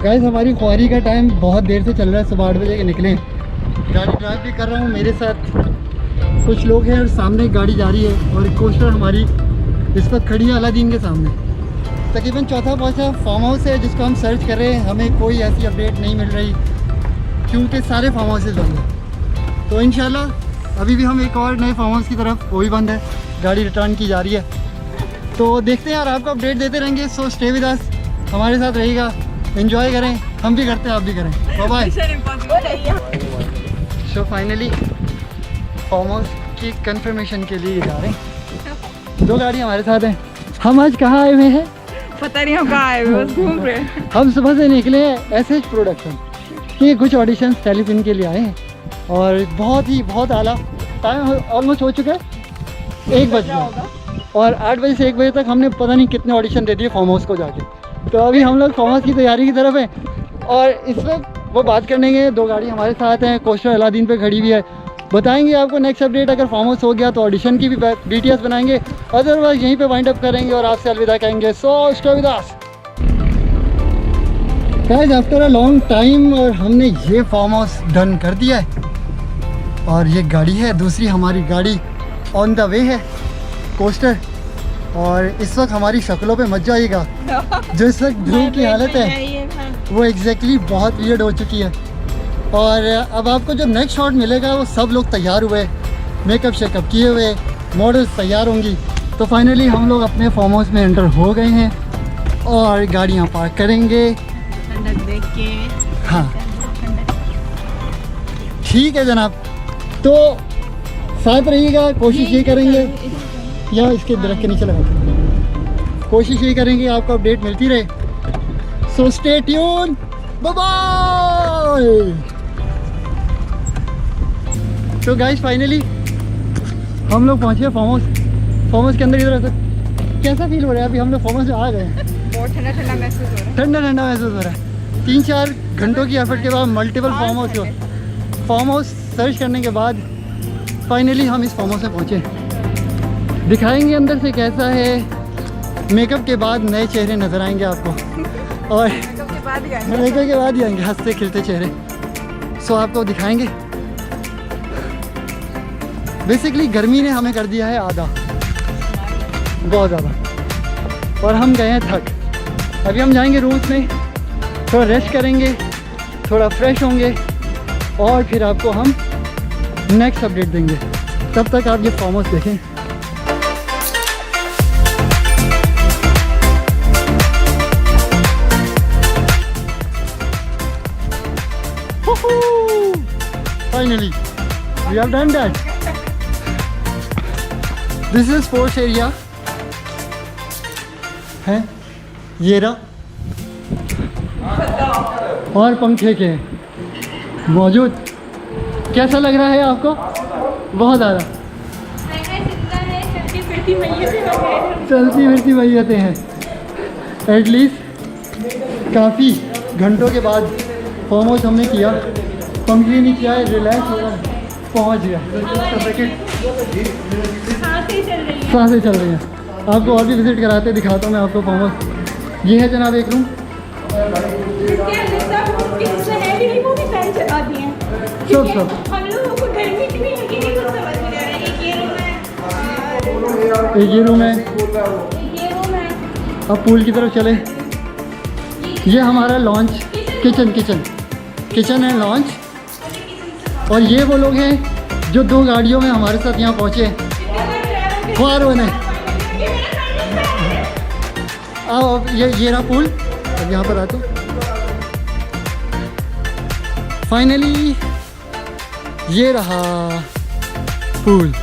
Guys हमारी ख्वारी का time बहुत देर से चल रहा है, सुबह 8 बजे के निकले। गाड़ी ड्राइव भी कर रहा हूँ, मेरे साथ कुछ लोग हैं और सामने एक गाड़ी जा रही है और कोस्टर हमारी इस वक्त खड़ी है अलादीन के सामने। तकरीबन चौथा पाँचवा फार्म हाउस है जिसको हम सर्च कर रहे हैं। हमें कोई ऐसी अपडेट नहीं मिल रही क्योंकि सारे फार्म हाउसेज बंद हैं। तो इंशाल्लाह अभी भी हम एक और नए फार्म हाउस की तरफ, वो भी बंद है, गाड़ी रिटर्न की जा रही है। तो देखते हैं यार, आपको अपडेट देते रहेंगे। सो स्टे विद अस, हमारे साथ रहिएगा, एंजॉय करें, हम भी करते हैं, आप भी करें। Bye bye. So finally farm house की कंफर्मेशन के लिए जा रहे हैं। 2 गाड़ी हमारे साथ हैं। हम आज कहाँ आए हुए हैं पता नहीं, हम कहाँ आए हुए, बस घूम रहे हैं। हम सुबह से निकले हैं एसएच प्रोडक्शन के कुछ ऑडिशंस टेलीफिल्म के लिए आए हैं और बहुत आला टाइम ऑलमोस्ट हो चुका है 1 बज गया और 8 बजे से 1 बजे तक हमने पता नहीं कितने ऑडिशन दे दिए फार्म हाउस को जाके। तो अभी हम लोग फार्म हाउस की तैयारी की तरफ हैं और इस वक्त वो बात करने के 2 गाड़ी हमारे साथ हैं। कोस्टर अलादीन पे खड़ी हुई है। बताएंगे आपको नेक्स्ट अपडेट। अगर फार्म हाउस हो गया तो ऑडिशन की भी BTS बनाएंगे, अदरवाइज यहीं पे वाइंड अप करेंगे और आपसे अलविदा कहेंगे। So stay with us guys, after a long time और हमने ये फार्म हाउस डन कर दिया है और ये गाड़ी है दूसरी, हमारी गाड़ी ऑन द वे है कोस्टर। और इस वक्त हमारी शक्लों पे मत जाइएगा, जो इस वक्त ध्रुव की हालत है वो एग्जैक्टली बहुत वियर्ड हो चुकी है। और अब आपको जो नेक्स्ट शॉट मिलेगा वो सब लोग तैयार हुए, मेकअप शेकअप किए हुए, मॉडल्स तैयार होंगी। तो फाइनली हम लोग अपने फार्म हाउस में एंटर हो गए हैं और गाड़ियाँ पार्क करेंगे। देख के हाँ ठीक है जनाब, तो साथ रहिएगा। कोशिश ये करेंगे या इसके दरख्त के नीचे लगा, कोशिश ये करेंगे आपको अपडेट मिलती रहे। So stay tune, bye bye. तो गाइस फाइनली हम लोग पहुंचे फार्म हाउस। फार्म हाउस के अंदर इधर कैसा फील हो रहा है? अभी हम लोग फार्म हाउस में आ गए हैं, बहुत ठंडा महसूस हो रहा है। ठंडा महसूस हो रहा है। 3-4 घंटों की एफर्ट के बाद मल्टीपल फार्म हाउस सर्च करने के बाद फाइनली हम इस फार्म हाउस में पहुँचे। दिखाएंगे अंदर से कैसा है। मेकअप के बाद नए चेहरे नज़र आएंगे आपको और मेकअप के बाद ही आएंगे हंसते खिलते चेहरे। सो आपको दिखाएंगे। बेसिकली गर्मी ने हमें कर दिया है आधा, बहुत ज़्यादा, और हम गए हैं थक। अभी हम जाएंगे रूम्स में, थोड़ा रेस्ट करेंगे, थोड़ा फ्रेश होंगे और फिर आपको हम नेक्स्ट अपडेट देंगे। तब तक आप ये फार्म हाउस देखें। Finally, we have done that. This is sports area है, ये रहा, और पंखे के मौजूद। कैसा लग रहा है आपको? बहुत ज़्यादा चलती फिरती मैयतें हैं। एटलीस्ट काफ़ी घंटों के बाद फार्म हाउस हमने किया, पंखे नहीं किया है, रिलैक्स हो गया, पहुँच गया। सांसें चल रही हैं। आपको और भी विजिट कराते दिखाता हूँ मैं आपको फार्म हाउस। ये है जनाब एक रूम, सब एक ये रूम है। अब पूल की तरफ चले। ये हमारा लॉन्च किचन है, लॉन्च। और ये वो लोग हैं जो 2 गाड़ियों में हमारे साथ यहाँ पहुँचे ख्वार होने। अब ये रहा पूल। अब यहाँ पर आते फाइनली, ये रहा पूल।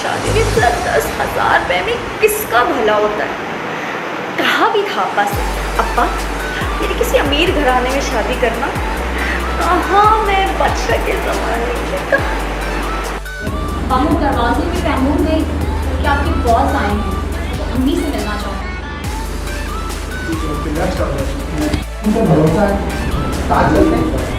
शादी भी 10,000 रुपये में किसका भला होता है। कहा भी था अब्बा से, अब्बा मेरी किसी अमीर घराने में शादी करना। कहाँ मैं बच्चा के ज़माने की हम दरवाजे पे तैमूर गई कि आपके बॉस आए हैं, तो अम्मी से मिलना चाहूँगी। उनको भरोसा है, साथ चलते हैं।